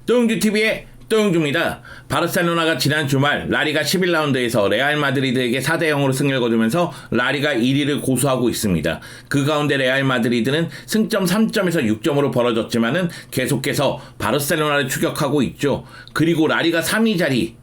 또용주TV의 또용주입니다. 바르셀로나가 지난 주말 라리가 11라운드에서 레알 마드리드에게 4대0으로 승리를 거두면서 라리가 1위를 고수하고 있습니다. 그 가운데 레알 마드리드는 승점 3점에서 6점으로 벌어졌지만은 계속해서 바르셀로나를 추격하고 있죠. 그리고 라리가 3위 자리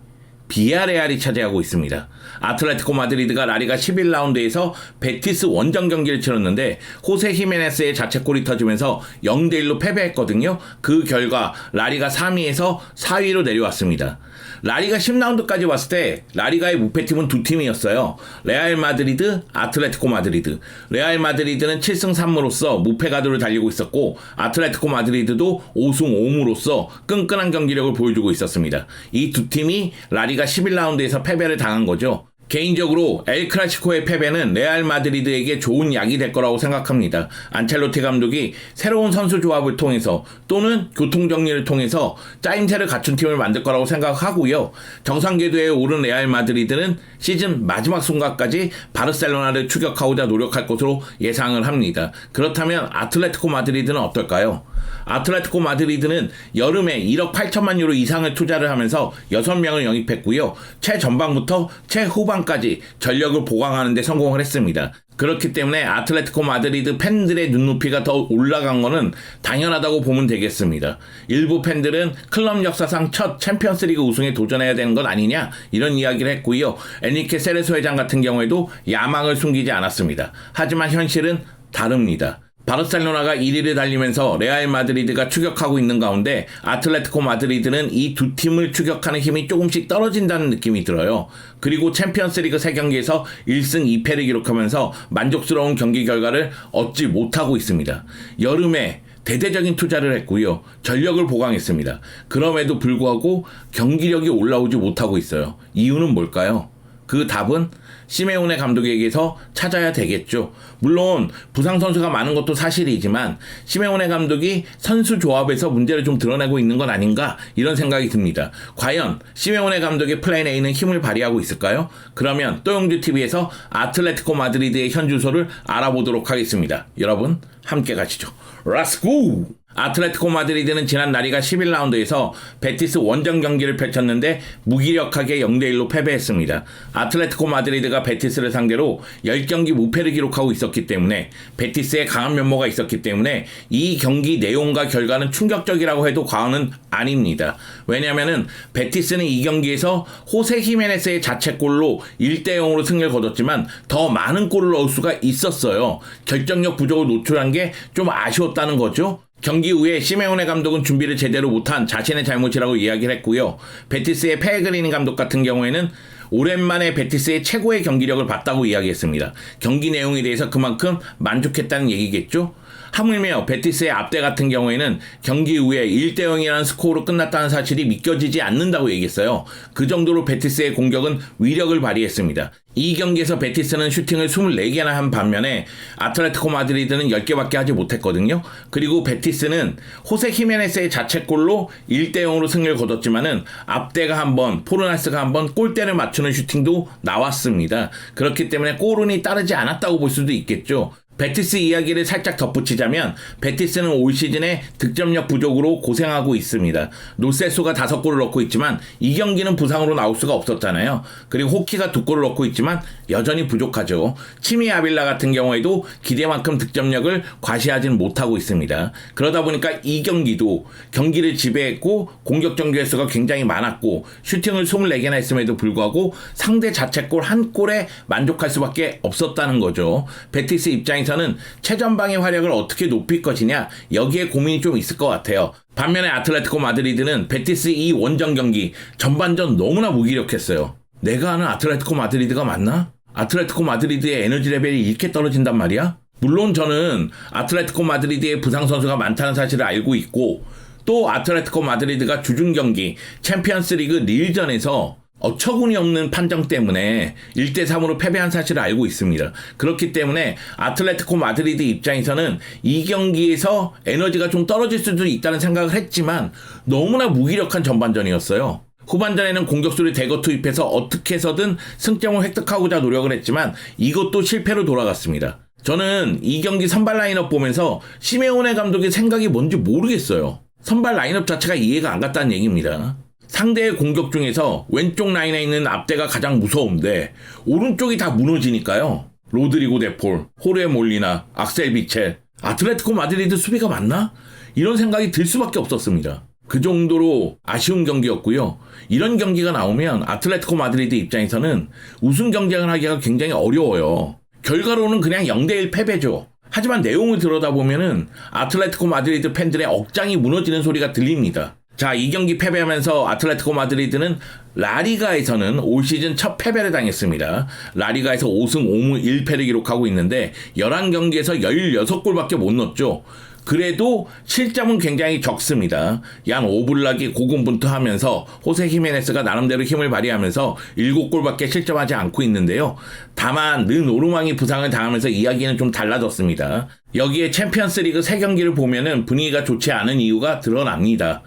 비아레알이 차지하고 있습니다. 아틀레티코 마드리드가 라리가 11라운드에서 베티스 원정 경기를 치렀는데 호세 히메네스의 자책골이 터지면서 0대1로 패배했거든요. 그 결과 라리가 3위에서 4위로 내려왔습니다. 라리가 10라운드까지 왔을 때 라리가의 무패팀은 두 팀이었어요. 레알 마드리드, 아틀레티코 마드리드. 레알 마드리드는 7승 3무로서 무패 가도를 달리고 있었고 아틀레티코 마드리드도 5승 5무로서 끈끈한 경기력을 보여주고 있었습니다. 이 두 팀이 라리가 11라운드에서 패배를 당한 거죠. 개인적으로 엘 클라시코의 패배는 레알 마드리드에게 좋은 약이 될 거라고 생각합니다. 안첼로티 감독이 새로운 선수 조합을 통해서 또는 교통정리를 통해서 짜임새를 갖춘 팀을 만들 거라고 생각하고요. 정상 궤도에 오른 레알 마드리드는 시즌 마지막 순간까지 바르셀로나를 추격하고자 노력할 것으로 예상을 합니다. 그렇다면 아틀레티코 마드리드는 어떨까요? 아틀레티코 마드리드는 여름에 1억 8천만 유로 이상을 투자를 하면서 6명을 영입했고요. 최전방부터 최후방까지 전력을 보강하는 데 성공을 했습니다. 그렇기 때문에 아틀레티코 마드리드 팬들의 눈높이가 더 올라간 것은 당연하다고 보면 되겠습니다. 일부 팬들은 클럽 역사상 첫 챔피언스리그 우승에 도전해야 되는 것 아니냐 이런 이야기를 했고요. 엔리케 세레소 회장 같은 경우에도 야망을 숨기지 않았습니다. 하지만 현실은 다릅니다. 바르셀로나가 1위를 달리면서 레알 마드리드가 추격하고 있는 가운데 아틀레티코 마드리드는 이 두 팀을 추격하는 힘이 조금씩 떨어진다는 느낌이 들어요. 그리고 챔피언스리그 3경기에서 1승 2패를 기록하면서 만족스러운 경기 결과를 얻지 못하고 있습니다. 여름에 대대적인 투자를 했고요. 전력을 보강했습니다. 그럼에도 불구하고 경기력이 올라오지 못하고 있어요. 이유는 뭘까요? 그 답은 시메오네 감독에게서 찾아야 되겠죠. 물론 부상 선수가 많은 것도 사실이지만 시메오네 감독이 선수 조합에서 문제를 좀 드러내고 있는 건 아닌가 이런 생각이 듭니다. 과연 시메오네 감독의 플랜 A는 힘을 발휘하고 있을까요? 그러면 또용주TV에서 아틀레티코 마드리드의 현 주소를 알아보도록 하겠습니다. 여러분 함께 가시죠. 렛츠고! 아틀레티코 마드리드는 지난 라리가 11라운드에서 베티스 원정 경기를 펼쳤는데 무기력하게 0대1로 패배했습니다. 아틀레티코 마드리드가 베티스를 상대로 10경기 무패를 기록하고 있었기 때문에 베티스의 강한 면모가 있었기 때문에 이 경기 내용과 결과는 충격적이라고 해도 과언은 아닙니다. 왜냐하면 베티스는 이 경기에서 호세 히메네스의 자책골로 1대0으로 승리를 거뒀지만 더 많은 골을 넣을 수가 있었어요. 결정력 부족을 노출한 게 좀 아쉬웠다는 거죠. 경기 후에 시메오네 감독은 준비를 제대로 못한 자신의 잘못이라고 이야기를 했고요. 베티스의 페그리니 감독 같은 경우에는 오랜만에 베티스의 최고의 경기력을 봤다고 이야기했습니다. 경기 내용에 대해서 그만큼 만족했다는 얘기겠죠? 하물며 베티스의 앞대 같은 경우에는 경기 후에 1대0이라는 스코어로 끝났다는 사실이 믿겨지지 않는다고 얘기했어요. 그 정도로 베티스의 공격은 위력을 발휘했습니다. 이 경기에서 베티스는 슈팅을 24개나 한 반면에 아틀레티코 마드리드는 10개밖에 하지 못했거든요. 그리고 베티스는 호세 히메네스의 자책골로 1대0으로 승리를 거뒀지만은 앞대가 한번 포르나스가 한번 골대를 맞추는 슈팅도 나왔습니다. 그렇기 때문에 골운이 따르지 않았다고 볼 수도 있겠죠. 베티스 이야기를 살짝 덧붙이자면 베티스는 올 시즌에 득점력 부족으로 고생하고 있습니다. 노세소가 5골을 넣고 있지만 이 경기는 부상으로 나올 수가 없었잖아요. 그리고 호키가 2골을 넣고 있지만 여전히 부족하죠. 치미 아빌라 같은 경우에도 기대만큼 득점력을 과시하지는 못하고 있습니다. 그러다 보니까 이 경기도 경기를 지배했고 공격 정규횟수가 굉장히 많았고 슈팅을 24개나 했음에도 불구하고 상대 자책골 한 골에 만족할 수밖에 없었다는 거죠. 베티스 입장에서 저는 최전방의 활약을 어떻게 높일 것이냐 여기에 고민이 좀 있을 것 같아요. 반면에 아틀레티코 마드리드는 베티스 이 원정 경기 전반전 너무나 무기력했어요. 내가 아는 아틀레티코 마드리드가 맞나? 아틀레티코 마드리드의 에너지 레벨이 이렇게 떨어진단 말이야? 물론 저는 아틀레티코 마드리드의 부상 선수가 많다는 사실을 알고 있고 또 아틀레티코 마드리드가 주중 경기 챔피언스리그 릴전에서 어처구니 없는 판정 때문에 1대3으로 패배한 사실을 알고 있습니다. 그렇기 때문에 아틀레티코 마드리드 입장에서는 이 경기에서 에너지가 좀 떨어질 수도 있다는 생각을 했지만 너무나 무기력한 전반전이었어요. 후반전에는 공격수를 대거 투입해서 어떻게 해서든 승점을 획득하고자 노력을 했지만 이것도 실패로 돌아갔습니다. 저는 이 경기 선발 라인업 보면서 시메오네 감독의 생각이 뭔지 모르겠어요. 선발 라인업 자체가 이해가 안 갔다는 얘기입니다. 상대의 공격 중에서 왼쪽 라인에 있는 앞대가 가장 무서운데 오른쪽이 다 무너지니까요. 로드리고 데폴, 호르헤 몰리나, 악셀 비첼, 아틀레티코 마드리드 수비가 맞나? 이런 생각이 들 수밖에 없었습니다. 그 정도로 아쉬운 경기였고요. 이런 경기가 나오면 아틀레티코 마드리드 입장에서는 우승 경쟁을 하기가 굉장히 어려워요. 결과로는 그냥 0대1 패배죠. 하지만 내용을 들여다보면은 아틀레티코 마드리드 팬들의 억장이 무너지는 소리가 들립니다. 자, 이 경기 패배하면서 아틀레티코 마드리드는 라리가에서는 올 시즌 첫 패배를 당했습니다. 라리가에서 5승 5무 1패를 기록하고 있는데 11경기에서 16골밖에 못 넣었죠. 그래도 실점은 굉장히 적습니다. 얀 오블락이 고군분투하면서 호세 히메네스가 나름대로 힘을 발휘하면서 7골밖에 실점하지 않고 있는데요. 다만 는 오르망이 부상을 당하면서 이야기는 좀 달라졌습니다. 여기에 챔피언스리그 3경기를 보면은 분위기가 좋지 않은 이유가 드러납니다.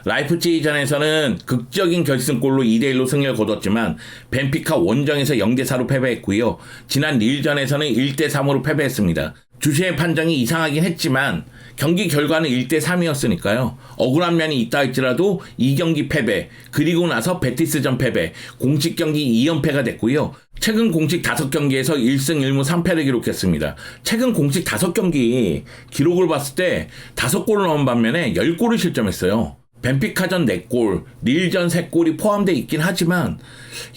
라이프치히전에서는 극적인 결승골로 2대1로 승리를 거뒀지만 벤피카 원정에서 0대4로 패배했고요. 지난 릴전에서는 1대3으로 패배했습니다. 주심의 판정이 이상하긴 했지만 경기 결과는 1대3이었으니까요. 억울한 면이 있다 할지라도 2경기 패배, 그리고 나서 베티스전 패배, 공식 경기 2연패가 됐고요. 최근 공식 5경기에서 1승 1무 3패를 기록했습니다. 최근 공식 5경기 기록을 봤을 때 5골을 넣은 반면에 10골을 실점했어요. 벤피카전 4골, 릴전 3골이 포함되어 있긴 하지만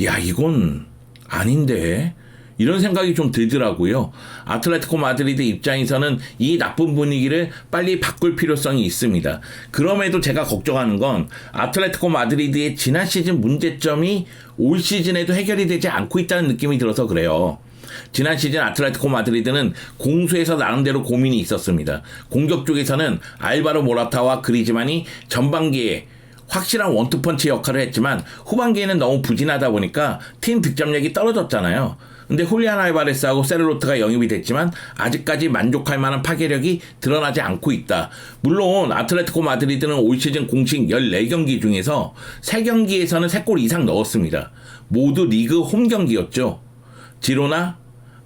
야, 이건 아닌데? 이런 생각이 좀 들더라고요. 아틀레티코 마드리드 입장에서는 이 나쁜 분위기를 빨리 바꿀 필요성이 있습니다. 그럼에도 제가 걱정하는 건 아틀레티코 마드리드의 지난 시즌 문제점이 올 시즌에도 해결이 되지 않고 있다는 느낌이 들어서 그래요. 지난 시즌 아틀레티코 마드리드는 공수에서 나름대로 고민이 있었습니다. 공격 쪽에서는 알바로 모라타와 그리즈만이 전반기에 확실한 원투펀치 역할을 했지만 후반기에는 너무 부진하다 보니까 팀 득점력이 떨어졌잖아요. 근데 훌리안 알바레스하고 세르로트가 영입이 됐지만 아직까지 만족할 만한 파괴력이 드러나지 않고 있다. 물론 아틀레티코 마드리드는 올 시즌 공식 14경기 중에서 3경기에서는 3골 이상 넣었습니다. 모두 리그 홈 경기였죠. 지로나,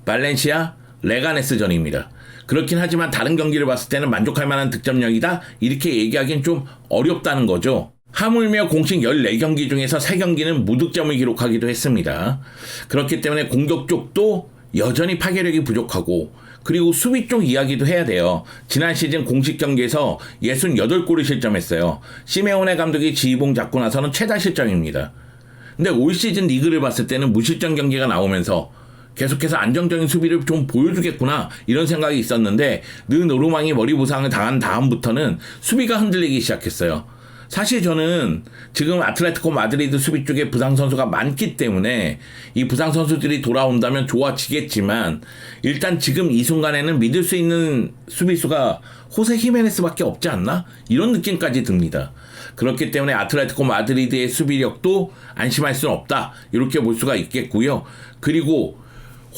발렌시아, 레가네스전입니다. 그렇긴 하지만 다른 경기를 봤을 때는 만족할 만한 득점력이다? 이렇게 얘기하기는 좀 어렵다는 거죠. 하물며 공식 14경기 중에서 3경기는 무득점을 기록하기도 했습니다. 그렇기 때문에 공격 쪽도 여전히 파괴력이 부족하고 그리고 수비 쪽 이야기도 해야 돼요. 지난 시즌 공식 경기에서 68골을 실점했어요. 시메오네 감독이 지휘봉 잡고 나서는 최다 실점입니다. 근데 올 시즌 리그를 봤을 때는 무실점 경기가 나오면서 계속해서 안정적인 수비를 좀 보여주겠구나 이런 생각이 있었는데 는 오르망이 머리 부상을 당한 다음부터는 수비가 흔들리기 시작했어요. 사실 저는 지금 아틀레티코 마드리드 수비 쪽에 부상 선수가 많기 때문에 이 부상 선수들이 돌아온다면 좋아지겠지만 일단 지금 이 순간에는 믿을 수 있는 수비수가 호세 히메네스밖에 없지 않나? 이런 느낌까지 듭니다. 그렇기 때문에 아틀레티코 마드리드의 수비력도 안심할 수는 없다. 이렇게 볼 수가 있겠고요. 그리고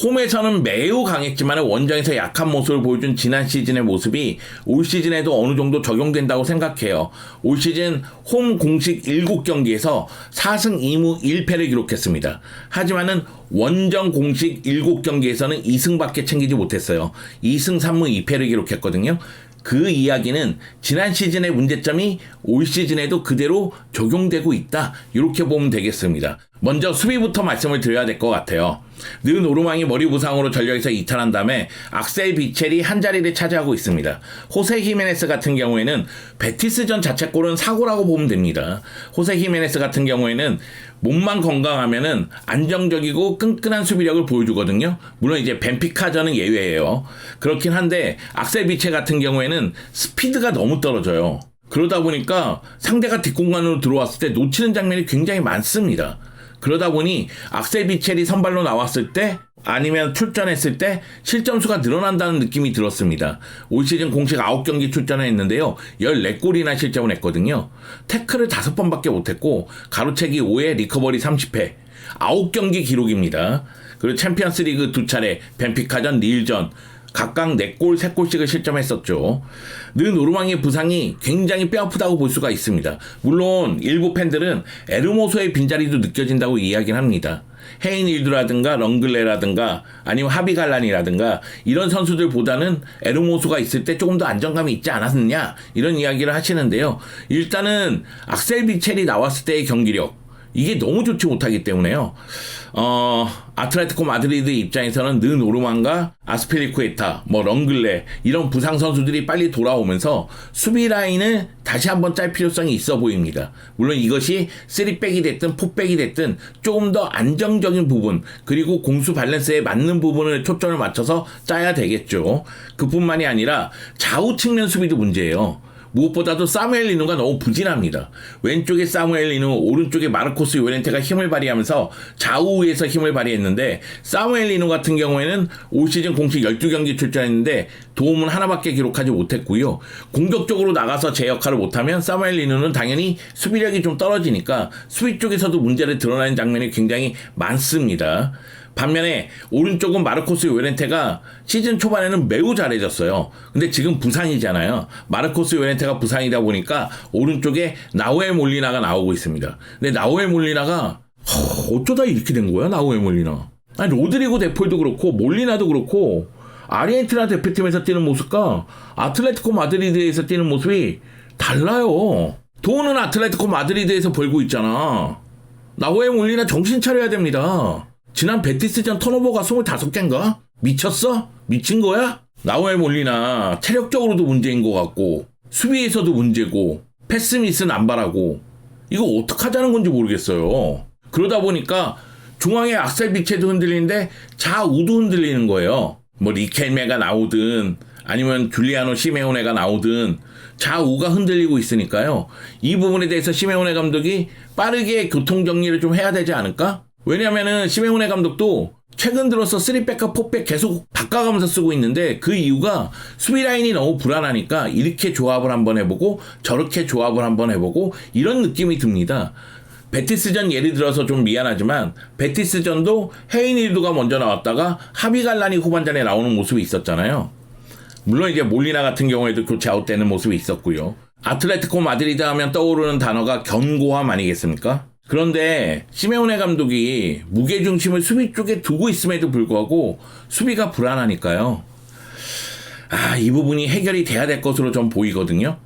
홈에서는 매우 강했지만 원정에서 약한 모습을 보여준 지난 시즌의 모습이 올 시즌에도 어느 정도 적용된다고 생각해요. 올 시즌 홈 공식 7경기에서 4승 2무 1패를 기록했습니다. 하지만은 원정 공식 7경기에서는 2승밖에 챙기지 못했어요. 2승 3무 2패를 기록했거든요. 그 이야기는 지난 시즌의 문제점이 올 시즌에도 그대로 적용되고 있다. 이렇게 보면 되겠습니다. 먼저 수비부터 말씀을 드려야 될 것 같아요. 는 오르망이 머리 부상으로 전력에서 이탈한 다음에 악셀 비첼이 한 자리를 차지하고 있습니다. 호세 히메네스 같은 경우에는 베티스전 자책골은 사고라고 보면 됩니다. 호세 히메네스 같은 경우에는 몸만 건강하면은 안정적이고 끈끈한 수비력을 보여주거든요. 물론 이제 벤피카전은 예외예요. 그렇긴 한데 악셀 비첼 같은 경우에는 스피드가 너무 떨어져요. 그러다 보니까 상대가 뒷공간으로 들어왔을 때 놓치는 장면이 굉장히 많습니다. 그러다 보니 악셀 비첼이 선발로 나왔을 때 아니면 출전했을 때 실점수가 늘어난다는 느낌이 들었습니다. 올 시즌 공식 9경기 출전을 했는데요. 14골이나 실점을 했거든요. 태클을 5번밖에 못했고 가로채기 5회 리커버리 30회 9경기 기록입니다. 그리고 챔피언스 리그 2차례 벤피카전 릴전 각각 4골, 3골씩을 실점했었죠. 는 오르망의 부상이 굉장히 뼈아프다고 볼 수가 있습니다. 물론 일부 팬들은 에르모소의 빈자리도 느껴진다고 이야기를 합니다. 헤인 일두라든가 런글레라든가 아니면 하비갈란이라든가 이런 선수들보다는 에르모소가 있을 때 조금 더 안정감이 있지 않았느냐 이런 이야기를 하시는데요. 일단은 악셀 비첼이 나왔을 때의 경기력 이게 너무 좋지 못하기 때문에요. 아틀레티코 마드리드 입장에서는 느 노르만과 아스필리쿠에타, 런글레 이런 부상 선수들이 빨리 돌아오면서 수비 라인을 다시 한번 짤 필요성이 있어 보입니다. 물론 이것이 3백이 됐든 4백이 됐든 조금 더 안정적인 부분 그리고 공수 밸런스에 맞는 부분을 초점을 맞춰서 짜야 되겠죠. 그뿐만이 아니라 좌우 측면 수비도 문제예요. 무엇보다도 사무엘 리누가 너무 부진합니다. 왼쪽에 사무엘 리누, 오른쪽에 마르코스 요렌테가 힘을 발휘하면서 좌우에서 힘을 발휘했는데 사무엘 리누 같은 경우에는 올 시즌 공식 12경기 출전했는데 도움은 하나밖에 기록하지 못했고요. 공격적으로 나가서 제 역할을 못하면 사무엘 리누는 당연히 수비력이 좀 떨어지니까 수비 쪽에서도 문제를 드러내는 장면이 굉장히 많습니다. 반면에 오른쪽은 마르코스 요렌테가 시즌 초반에는 매우 잘해졌어요. 근데 지금 부상이잖아요. 마르코스 요렌테가 부상이다 보니까 오른쪽에 나우엘 몰리나가 나오고 있습니다. 근데 나우엘 몰리나가 어쩌다 이렇게 된 거야 나우엘 몰리나. 아니 로드리고 데폴도 그렇고 몰리나도 그렇고 아르헨티나 대표팀에서 뛰는 모습과 아틀레티코 마드리드에서 뛰는 모습이 달라요. 돈은 아틀레티코 마드리드에서 벌고 있잖아. 나우엘 몰리나 정신 차려야 됩니다. 지난 베티스전 턴오버가 25개인가? 미쳤어? 미친 거야? 나우엘 몰리나 체력적으로도 문제인 것 같고 수비에서도 문제고 패스미스는 안 바라고 이거 어떡하자는 건지 모르겠어요. 그러다 보니까 중앙에 악셀 비체도 흔들리는데 좌우도 흔들리는 거예요. 리켈메가 나오든 아니면 줄리아노 시메오네가 나오든 좌우가 흔들리고 있으니까요. 이 부분에 대해서 시메오네 감독이 빠르게 교통정리를 좀 해야 되지 않을까? 왜냐면은 시메오네 감독도 최근 들어서 3백과 4백 계속 바꿔가면서 쓰고 있는데 그 이유가 수비 라인이 너무 불안하니까 이렇게 조합을 한번 해보고 저렇게 조합을 한번 해보고 이런 느낌이 듭니다. 베티스전 예를 들어서 좀 미안하지만 베티스전도 헤인 일두가 먼저 나왔다가 하비갈란이 후반전에 나오는 모습이 있었잖아요. 물론 이제 몰리나 같은 경우에도 교체 아웃되는 모습이 있었고요. 아틀레티코 마드리드 하면 떠오르는 단어가 견고함 아니겠습니까? 그런데 시메오네 감독이 무게중심을 수비 쪽에 두고 있음에도 불구하고 수비가 불안하니까요. 이 부분이 해결이 돼야 될 것으로 좀 보이거든요.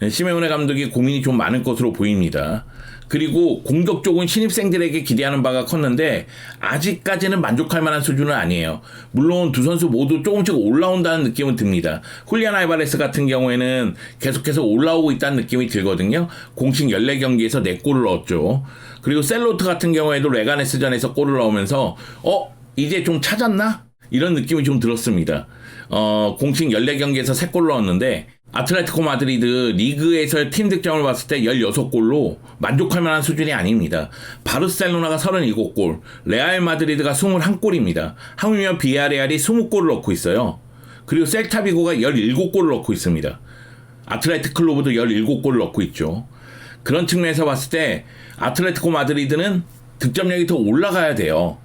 시메오네 감독이 고민이 좀 많은 것으로 보입니다. 그리고 공격 쪽은 신입생들에게 기대하는 바가 컸는데 아직까지는 만족할 만한 수준은 아니에요. 물론 두 선수 모두 조금씩 올라온다는 느낌은 듭니다. 훌리안 알바레스 같은 경우에는 계속해서 올라오고 있다는 느낌이 들거든요. 공식 14경기에서 4골을 넣었죠. 그리고 셀로트 같은 경우에도 레가네스전에서 골을 넣으면서 이제 좀 찾았나? 이런 느낌이 좀 들었습니다. 공식 14경기에서 3골 넣었는데 아틀레티코 마드리드 리그에서 팀 득점을 봤을 때 16골로 만족할 만한 수준이 아닙니다. 바르셀로나가 37골, 레알 마드리드가 21골입니다. 하물며 비아레알이 20골을 넣고 있어요. 그리고 셀타비고가 17골을 넣고 있습니다. 아틀레틱 클로브도 17골을 넣고 있죠. 그런 측면에서 봤을 때 아틀레티코 마드리드는 득점력이 더 올라가야 돼요.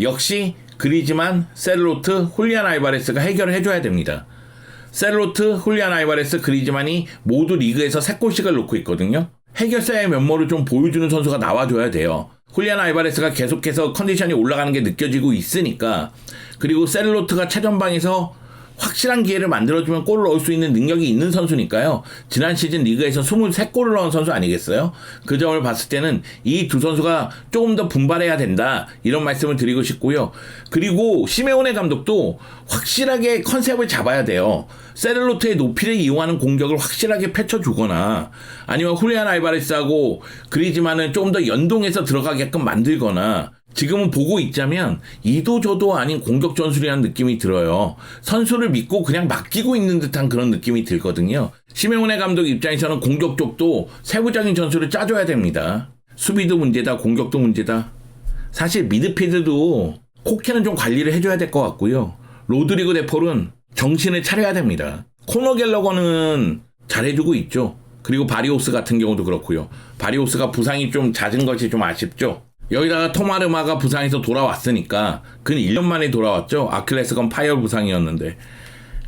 역시 그리즈만, 셀로트, 훌리안 알바레스가 해결을 해줘야 됩니다. 셀로트, 훌리안 알바레스, 그리즈만이 모두 리그에서 3골씩을 넣고 있거든요. 해결사의 면모를 좀 보여주는 선수가 나와줘야 돼요. 훌리안 알바레스가 계속해서 컨디션이 올라가는 게 느껴지고 있으니까. 그리고 셀로트가 최전방에서 확실한 기회를 만들어주면 골을 넣을 수 있는 능력이 있는 선수니까요. 지난 시즌 리그에서 23골을 넣은 선수 아니겠어요? 그 점을 봤을 때는 이 두 선수가 조금 더 분발해야 된다, 이런 말씀을 드리고 싶고요. 그리고 시메오네 감독도 확실하게 컨셉을 잡아야 돼요. 세를로트의 높이를 이용하는 공격을 확실하게 펼쳐주거나 아니면 훌리안 알바레스하고 그리즈만을 조금 더 연동해서 들어가게끔 만들거나, 지금은 보고 있자면 이도 저도 아닌 공격 전술이라는 느낌이 들어요. 선수를 믿고 그냥 맡기고 있는 듯한 그런 느낌이 들거든요. 시메오네 감독 입장에서는 공격 쪽도 세부적인 전술을 짜줘야 됩니다. 수비도 문제다, 공격도 문제다. 사실 미드필드도 코케는 좀 관리를 해줘야 될 것 같고요. 로드리고 데폴은 정신을 차려야 됩니다. 코너 갤러거는 잘해주고 있죠. 그리고 바리오스 같은 경우도 그렇고요. 바리오스가 부상이 좀 잦은 것이 좀 아쉽죠. 여기다가 토마르마가 부상에서 돌아왔으니까 근 1년 만에 돌아왔죠. 아킬레스건 파열 부상이었는데.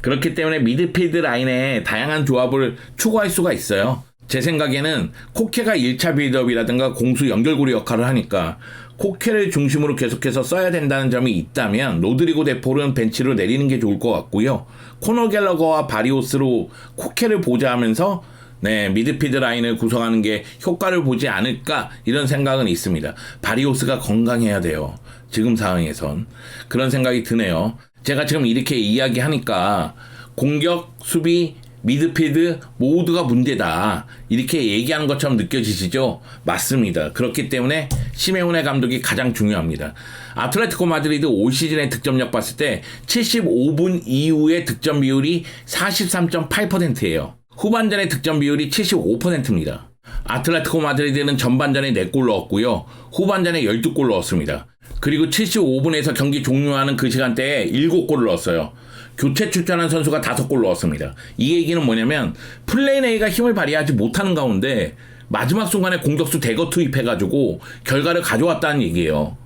그렇기 때문에 미드필드 라인에 다양한 조합을 추구할 수가 있어요. 제 생각에는 코케가 1차 빌드업이라든가 공수 연결고리 역할을 하니까 코케를 중심으로 계속해서 써야 된다는 점이 있다면 로드리고 데폴은 벤치로 내리는 게 좋을 것 같고요. 코너 갤러거와 바리오스로 코케를 보좌하면서 미드필드 라인을 구성하는 게 효과를 보지 않을까 이런 생각은 있습니다. 바리오스가 건강해야 돼요. 지금 상황에선. 그런 생각이 드네요. 제가 지금 이렇게 이야기하니까 공격, 수비, 미드필드 모두가 문제다 이렇게 얘기하는 것처럼 느껴지시죠? 맞습니다. 그렇기 때문에 시메오네 감독이 가장 중요합니다. 아틀레티코 마드리드 올 시즌의 득점력 봤을 때 75분 이후의 득점 비율이 43.8%예요. 후반전의 득점 비율이 75%입니다. 아틀레티코 마드리드는 전반전에 4골 넣었고요. 후반전에 12골 넣었습니다. 그리고 75분에서 경기 종료하는 그 시간대에 7골을 넣었어요. 교체 출전한 선수가 5골 넣었습니다. 이 얘기는 뭐냐면 플레인 A가 힘을 발휘하지 못하는 가운데 마지막 순간에 공격수 대거 투입해가지고 결과를 가져왔다는 얘기예요.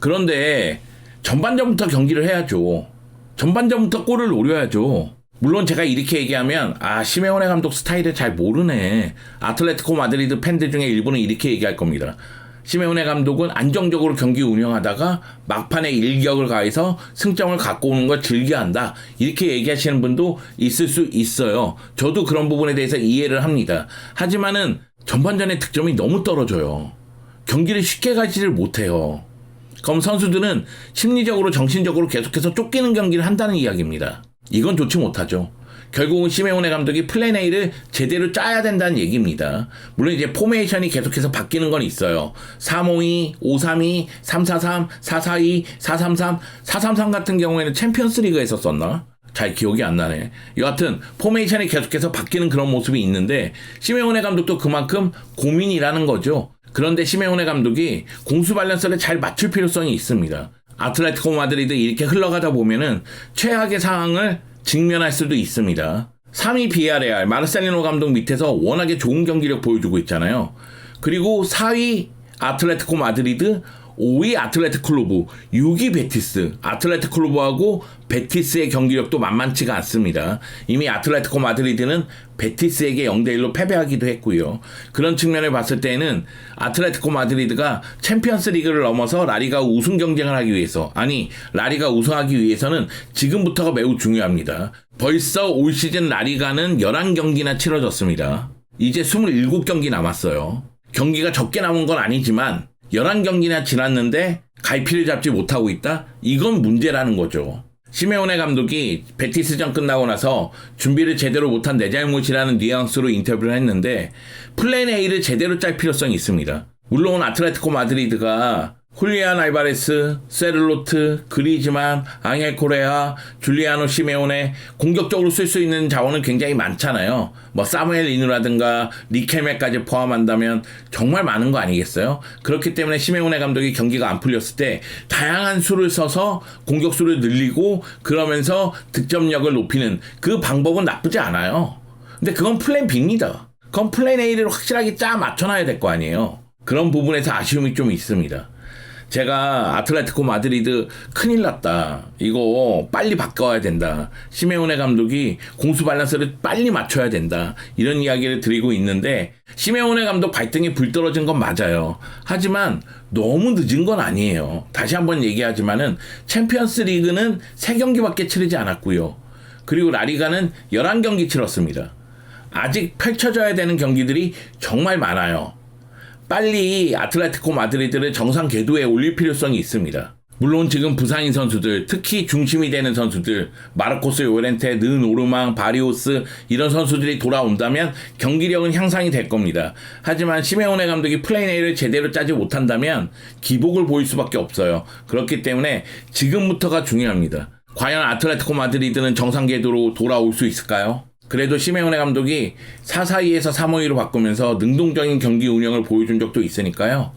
그런데 전반전부터 경기를 해야죠. 전반전부터 골을 노려야죠. 물론 제가 이렇게 얘기하면 시메오네 감독 스타일을 잘 모르네. 아틀레티코 마드리드 팬들 중에 일부는 이렇게 얘기할 겁니다. 시메오네 감독은 안정적으로 경기 운영하다가 막판에 일격을 가해서 승점을 갖고 오는 걸 즐겨한다. 이렇게 얘기하시는 분도 있을 수 있어요. 저도 그런 부분에 대해서 이해를 합니다. 하지만은 전반전에 득점이 너무 떨어져요. 경기를 쉽게 가지를 못해요. 그럼 선수들은 심리적으로 정신적으로 계속해서 쫓기는 경기를 한다는 이야기입니다. 이건 좋지 못하죠. 결국은 시메오네 감독이 플랜 A를 제대로 짜야 된다는 얘기입니다. 물론 이제 포메이션이 계속해서 바뀌는 건 있어요. 3-5-2, 5-3-2, 3-4-3, 4-4-2, 4-3-3, 4-3-3 같은 경우에는 챔피언스 리그에서 썼나? 잘 기억이 안 나네. 여하튼 포메이션이 계속해서 바뀌는 그런 모습이 있는데 시메오네 감독도 그만큼 고민이라는 거죠. 그런데 시메오네 감독이 공수 밸런스를 잘 맞출 필요성이 있습니다. 아틀레티코 마드리드 이렇게 흘러가다 보면은 최악의 상황을 직면할 수도 있습니다. 3위 비아레알 마르셀리노 감독 밑에서 워낙에 좋은 경기력 보여주고 있잖아요. 그리고 4위 아틀레티코 마드리드, 5위 아틀레틱 클루브, 6위 베티스. 아틀레틱 클루브하고 베티스의 경기력도 만만치가 않습니다. 이미 아틀레티코 마드리드는 베티스에게 0-1로 패배하기도 했고요. 그런 측면을 봤을 때는 아틀레티코 마드리드가 챔피언스 리그를 넘어서 라리가 우승 경쟁을 하기 위해서, 라리가 우승하기 위해서는 지금부터가 매우 중요합니다. 벌써 올 시즌 라리가는 11경기나 치러졌습니다. 이제 27경기 남았어요. 경기가 적게 남은 건 아니지만 11경기나 지났는데 갈피를 잡지 못하고 있다? 이건 문제라는 거죠. 시메오네 감독이 베티스전 끝나고 나서 준비를 제대로 못한 내 잘못이라는 뉘앙스로 인터뷰를 했는데 플랜 A를 제대로 짤 필요성이 있습니다. 물론 아틀레티코 마드리드가 훌리안 알바레스, 세르로트, 그리즈만, 앙헬 코레아, 줄리아노 시메오네 공격적으로 쓸 수 있는 자원은 굉장히 많잖아요. 사무엘 리누라든가 리켈메까지 포함한다면 정말 많은 거 아니겠어요? 그렇기 때문에 시메오네 감독이 경기가 안 풀렸을 때 다양한 수를 써서 공격수를 늘리고 그러면서 득점력을 높이는 그 방법은 나쁘지 않아요. 근데 그건 플랜 B입니다. 그건 플랜 A를 확실하게 짜 맞춰놔야 될 거 아니에요. 그런 부분에서 아쉬움이 좀 있습니다. 제가 아틀레티코 마드리드 큰일 났다. 이거 빨리 바꿔야 된다. 시메오네 감독이 공수 밸런스를 빨리 맞춰야 된다. 이런 이야기를 드리고 있는데 시메오네 감독 발등에 불 떨어진 건 맞아요. 하지만 너무 늦은 건 아니에요. 다시 한번 얘기하지만은 챔피언스 리그는 3경기밖에 치르지 않았고요. 그리고 라리가는 11경기 치렀습니다. 아직 펼쳐져야 되는 경기들이 정말 많아요. 빨리 아틀레티코 마드리드를 정상 궤도에 올릴 필요성이 있습니다. 물론 지금 부상인 선수들, 특히 중심이 되는 선수들, 마르코스 요렌테, 는 오르망, 바리오스 이런 선수들이 돌아온다면 경기력은 향상이 될 겁니다. 하지만 시메오네 감독이 플레인 A를 제대로 짜지 못한다면 기복을 보일 수밖에 없어요. 그렇기 때문에 지금부터가 중요합니다. 과연 아틀레티코 마드리드는 정상 궤도로 돌아올 수 있을까요? 그래도 시메오네 감독이 4-4-2에서 3-5-2로 바꾸면서 능동적인 경기 운영을 보여준 적도 있으니까요.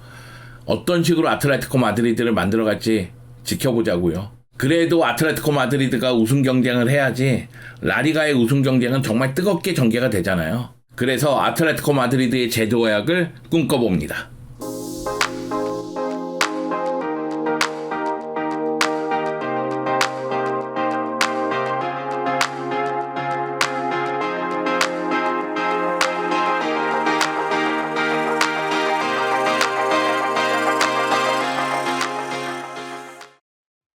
어떤 식으로 아틀레티코 마드리드를 만들어갈지 지켜보자고요. 그래도 아틀레티코 마드리드가 우승 경쟁을 해야지 라리가의 우승 경쟁은 정말 뜨겁게 전개가 되잖아요. 그래서 아틀레티코 마드리드의 재도약을 꿈꿔봅니다.